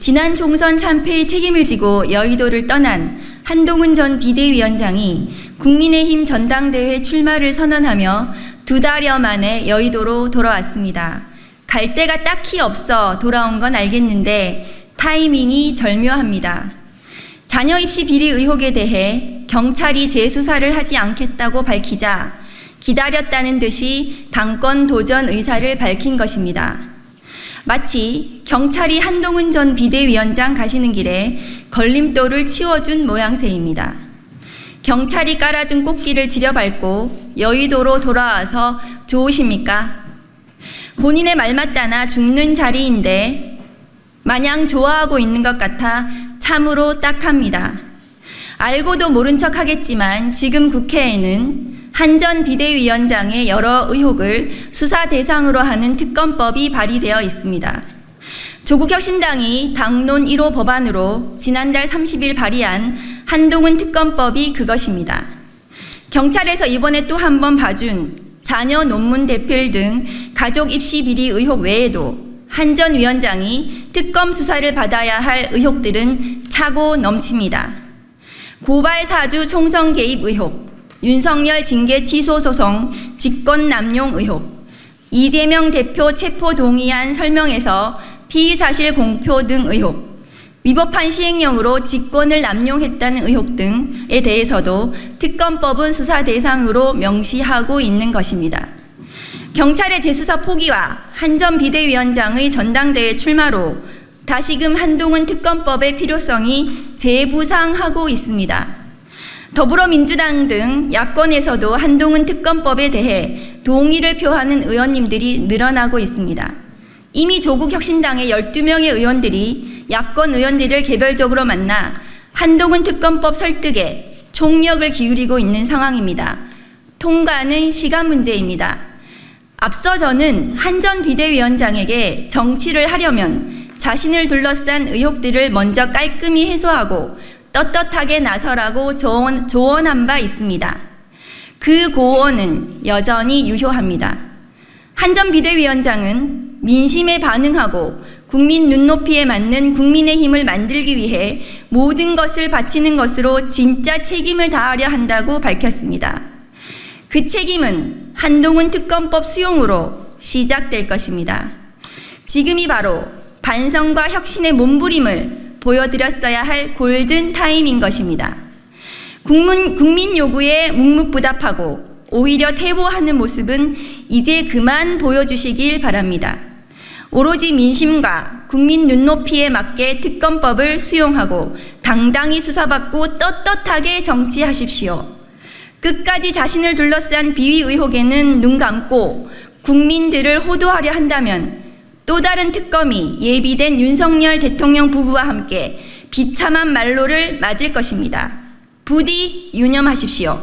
지난 총선 참패의 책임을 지고 여의도를 떠난 한동훈 전 비대위원장이 국민의힘 전당대회 출마를 선언하며 2달여 만에 여의도로 돌아왔습니다. 갈 데가 딱히 없어 돌아온 건 알겠는데 타이밍이 절묘합니다. 자녀 입시 비리 의혹에 대해 경찰이 재수사를 하지 않겠다고 밝히자 기다렸다는 듯이 당권 도전 의사를 밝힌 것입니다. 마치 경찰이 한동훈 전 비대위원장 가시는 길에 걸림돌을 치워준 모양새입니다. 경찰이 깔아준 꽃길을 지려밟고 여의도로 돌아와서 좋으십니까? 본인의 말맞다나 죽는 자리인데 마냥 좋아하고 있는 것 같아 참으로 딱합니다. 알고도 모른 척 하겠지만 지금 국회에는 한 전 비대위원장의 여러 의혹을 수사 대상으로 하는 특검법이 발의되어 있습니다. 조국혁신당이 당론 1호 법안으로 지난달 30일 발의한 한동훈 특검법이 그것입니다. 경찰에서 이번에 또 한 번 봐준 자녀 논문 대필 등 가족 입시 비리 의혹 외에도 한 전 위원장이 특검 수사를 받아야 할 의혹들은 차고 넘칩니다. 고발 사주 총선 개입 의혹, 윤석열 징계 취소 소송, 직권 남용 의혹, 이재명 대표 체포 동의안 설명에서 피의 사실 공표 등 의혹, 위법한 시행령으로 직권을 남용했다는 의혹 등에 대해서도 특검법은 수사 대상으로 명시하고 있는 것입니다. 경찰의 재수사 포기와 한 전 비대위원장의 전당대회 출마로 다시금 한동훈 특검법의 필요성이 재부상하고 있습니다. 더불어민주당 등 야권에서도 한동훈 특검법에 대해 동의를 표하는 의원님들이 늘어나고 있습니다. 이미 조국 혁신당의 12명의 의원들이 야권 의원들을 개별적으로 만나 한동훈 특검법 설득에 총력을 기울이고 있는 상황입니다. 통과는 시간 문제입니다. 앞서 저는 한 전 비대위원장에게 정치를 하려면 자신을 둘러싼 의혹들을 먼저 깔끔히 해소하고 떳떳하게 나서라고 조언한 바 있습니다. 그 고언은 여전히 유효합니다. 한 전 비대위원장은 민심에 반응하고 국민 눈높이에 맞는 국민의힘을 만들기 위해 모든 것을 바치는 것으로 진짜 책임을 다하려 한다고 밝혔습니다. 그 책임은 한동훈 특검법 수용으로 시작될 것입니다. 지금이 바로 반성과 혁신의 몸부림을 보여드렸어야 할 골든 타임인 것입니다. 국민 요구에 묵묵부답하고 오히려 퇴보하는 모습은 이제 그만 보여주시길 바랍니다. 오로지 민심과 국민 눈높이에 맞게 특검법을 수용하고 당당히 수사받고 떳떳하게 정치하십시오. 끝까지 자신을 둘러싼 비위 의혹에는 눈 감고 국민들을 호도하려 한다면 또 다른 특검이 예비된 윤석열 대통령 부부와 함께 비참한 말로를 맞을 것입니다. 부디 유념하십시오.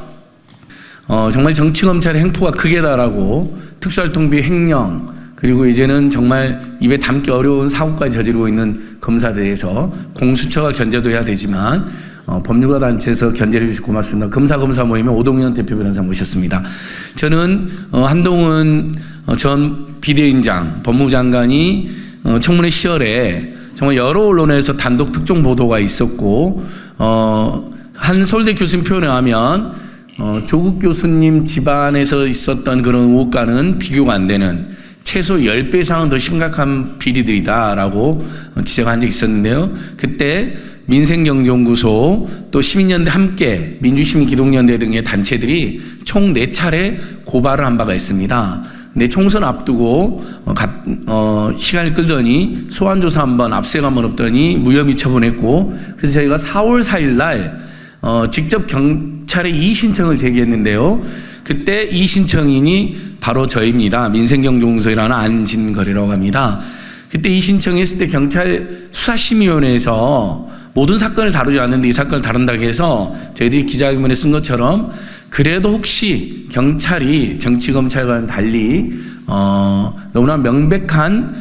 정말 정치검찰의 행포가 크게다라고 특수활동비 횡령 그리고 이제는 정말 입에 담기 어려운 사고까지 저지르고 있는 검사들에서 공수처가 견제도 해야 되지만 법률가 단체에서 견제를 해주시고 고맙습니다. 검사 모임에 오동현 대표 변호사 모셨습니다. 저는 한동훈 전 비대위원장 법무부 장관이 청문회 시절에 정말 여러 언론에서 단독 특종 보도가 있었고 한 서울대 교수님 표현에 하면 조국 교수님 집안에서 있었던 그런 의혹과는 비교가 안 되는 최소 10배 이상은 더 심각한 비리들이다라고 지적한 적이 있었는데요. 그때 민생경제연구소 또 시민연대 함께 민주시민기동연대 등의 단체들이 총 4차례 고발을 한 바가 있습니다. 근데 총선 앞두고 시간을 끌더니 소환조사 한번 압수수색 한번 없더니 무혐의 처분했고 그래서 저희가 4월 4일 날 직접 경찰에 이의신청을 제기했는데요. 그때 이의신청인이 바로 저입니다. 민생경제연구소라는 안진거래라고 합니다. 그때 이의신청했을 때 경찰 수사심의위원회에서 모든 사건을 다루지 않는데 이 사건을 다룬다고 해서 저희들이 기자회견문에 쓴 것처럼 그래도 혹시 경찰이 정치검찰과는 달리 너무나 명백한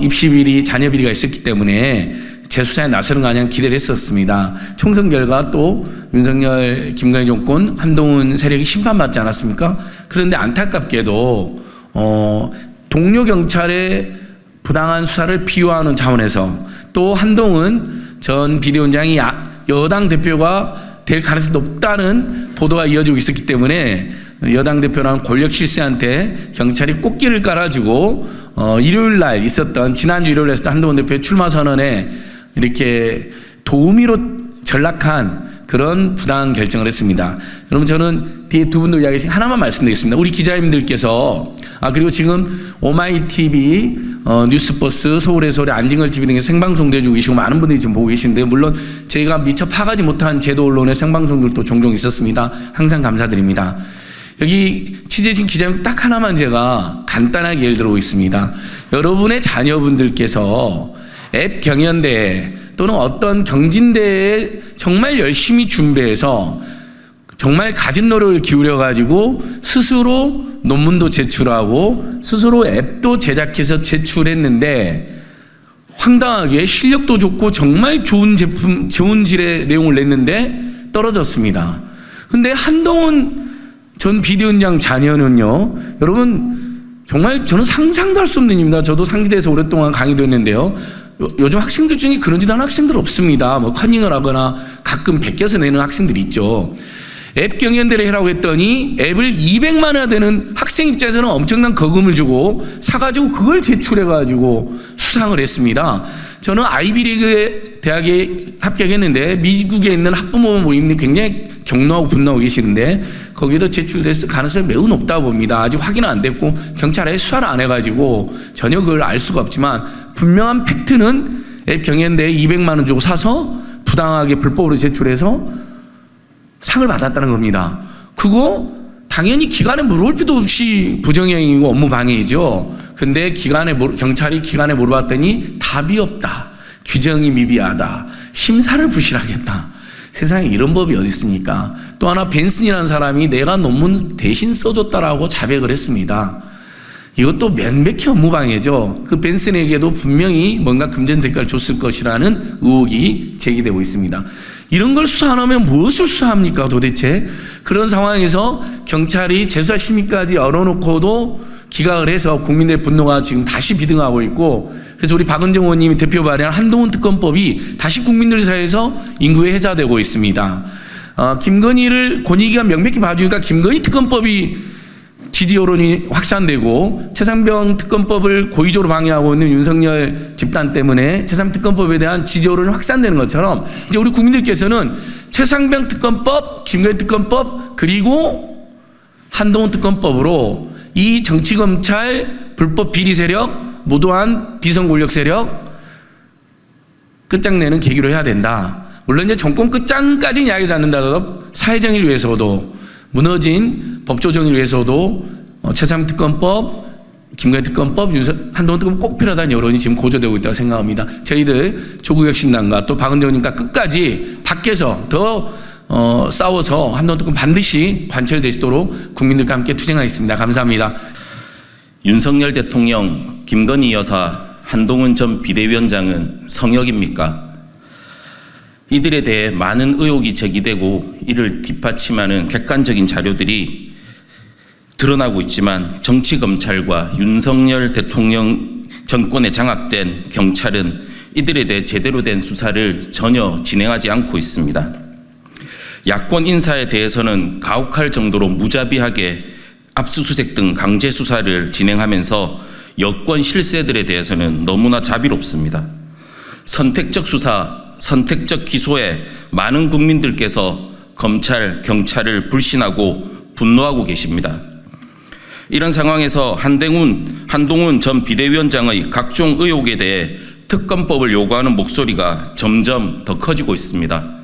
입시비리, 자녀비리가 있었기 때문에 재수사에 나서는 거 아니냐는 기대를 했었습니다. 총선 결과 또 윤석열, 김건희 정권, 한동훈 세력이 심판받지 않았습니까? 그런데 안타깝게도 동료 경찰의 부당한 수사를 비호하는 차원에서 또 한동훈 전 비대위원장이 여당 대표가 될 가능성이 높다는 보도가 이어지고 있었기 때문에 여당 대표랑 권력 실세한테 경찰이 꽃길을 깔아주고 일요일 날 있었던 지난주 일요일에 있었던 한동훈 대표의 출마 선언에 이렇게 도우미로 전락한 그런 부당한 결정을 했습니다. 여러분 저는 뒤에 두 분도 이야기 하나만 말씀드리겠습니다. 우리 기자님들께서 그리고 지금 오마이TV, 뉴스버스, 서울의 소리, 안진걸TV 등에서 생방송도 해주고 계시고 많은 분들이 지금 보고 계시는데 물론 저희가 미처 파가지 못한 제도 언론의 생방송들도 종종 있었습니다. 항상 감사드립니다. 여기 취재진 기자님 딱 하나만 제가 간단하게 예를 들어보겠습니다. 여러분의 자녀분들께서 앱 경연대회 또는 어떤 경진대회에 정말 열심히 준비해서 정말 가진 노력을 기울여가지고 스스로 논문도 제출하고 스스로 앱도 제작해서 제출했는데 황당하게 실력도 좋고 정말 좋은 제품, 좋은 질의 내용을 냈는데 떨어졌습니다. 근데 한동훈 전 비대위원장 자녀는요, 여러분 정말 저는 상상도 할 수 없는 일입니다. 저도 상지대에서 오랫동안 강의도 했는데요. 요즘 학생들 중에 그런 짓 하는 학생들 없습니다. 뭐 커닝을 하거나 가끔 베껴서 내는 학생들이 있죠. 앱 경연대회를 하라고 했더니 앱을 200만 원 되는 학생 입장에서는 엄청난 거금을 주고 사가지고 그걸 제출해가지고 수상을 했습니다. 저는 아이비리그 대학에 합격했는데 미국에 있는 학부모 모임이 굉장히 격노하고 분노하고 계시는데 거기도 제출될 가능성이 매우 높다고 봅니다. 아직 확인은 안 됐고 경찰에 수사를 안 해가지고 전혀 그걸 알 수가 없지만 분명한 팩트는 앱 경연대회 200만 원 주고 사서 부당하게 불법으로 제출해서 상을 받았다는 겁니다. 그거 당연히 기관에 물어볼 필요도 없이 부정행위고 업무 방해이죠. 근데 경찰이 기관에 물어봤더니 답이 없다. 규정이 미비하다. 심사를 부실하겠다. 세상에 이런 법이 어디 있습니까? 또 하나 벤슨이라는 사람이 내가 논문 대신 써줬다라고 자백을 했습니다. 이것도 명백히 업무방해죠. 그 벤슨에게도 분명히 뭔가 금전 대가를 줬을 것이라는 의혹이 제기되고 있습니다. 이런 걸 수사 안 하면 무엇을 수사합니까 도대체? 그런 상황에서 경찰이 재수사 심의까지 열어놓고도 기각을 해서 국민들의 분노가 지금 다시 비등하고 있고, 그래서 우리 박은정 의원님이 대표 발의한 한동훈 특검법이 다시 국민들 사이에서 인구에 회자되고 있습니다. 김건희를 권익위가 명백히 봐주니까 김건희 특검법이 지지 여론이 확산되고 최상병 특검법을 고의적으로 방해하고 있는 윤석열 집단 때문에 최상병 특검법에 대한 지지 여론이 확산되는 것처럼 이제 우리 국민들께서는 최상병 특검법, 김건희 특검법 그리고 한동훈 특검법으로 이 정치검찰 불법 비리 세력, 무도한 비선 권력 세력 끝장내는 계기로 해야 된다. 물론 이제 정권 끝장까지는 이야기하지 않는다 하더라도 사회정의를 위해서도 무너진 법조정의를 위해서도 최상병 특검법, 김건희 특검법, 한동훈 특검법 꼭 필요하다는 여론이 지금 고조되고 있다고 생각합니다. 저희들 조국혁신당과 또 박은정 의원님과 끝까지 밖에서 더 싸워서 한동훈 특검 반드시 관철되시도록 국민들과 함께 투쟁하겠습니다. 감사합니다. 윤석열 대통령, 김건희 여사, 한동훈 전 비대위원장은 성역입니까? 이들에 대해 많은 의혹이 제기되고 이를 뒷받침하는 객관적인 자료들이 드러나고 있지만 정치검찰과 윤석열 대통령 정권에 장악된 경찰은 이들에 대해 제대로 된 수사를 전혀 진행하지 않고 있습니다. 야권 인사에 대해서는 가혹할 정도로 무자비하게 압수수색 등 강제 수사를 진행하면서 여권 실세들에 대해서는 너무나 자비롭습니다. 선택적 수사, 선택적 기소에 많은 국민들께서 검찰, 경찰을 불신하고 분노하고 계십니다. 이런 상황에서 한동훈 전 비대위원장의 각종 의혹에 대해 특검법을 요구하는 목소리가 점점 더 커지고 있습니다.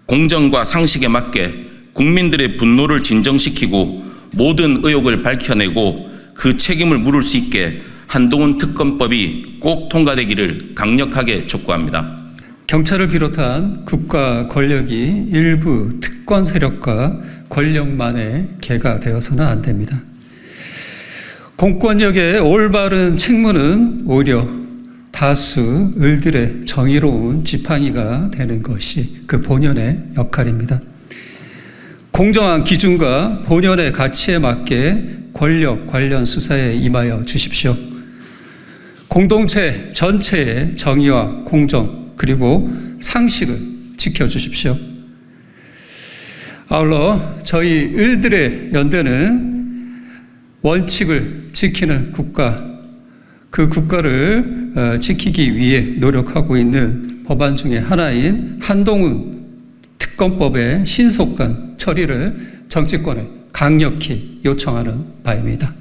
공정과 상식에 맞게 국민들의 분노를 진정시키고 모든 의혹을 밝혀내고 그 책임을 물을 수 있게 한동훈 특검법이 꼭 통과되기를 강력하게 촉구합니다. 경찰을 비롯한 국가 권력이 일부 특권 세력과 권력만의 개가 되어서는 안 됩니다. 공권력의 올바른 책무는 오히려 다수 을들의 정의로운 지팡이가 되는 것이 그 본연의 역할입니다. 공정한 기준과 본연의 가치에 맞게 권력 관련 수사에 임하여 주십시오. 공동체 전체의 정의와 공정 그리고 상식을 지켜주십시오. 아울러 저희 을들의 연대는 원칙을 지키는 국가, 그 국가를 지키기 위해 노력하고 있는 법안 중에 하나인 한동훈 특검법의 신속한 처리를 정치권에 강력히 요청하는 바입니다.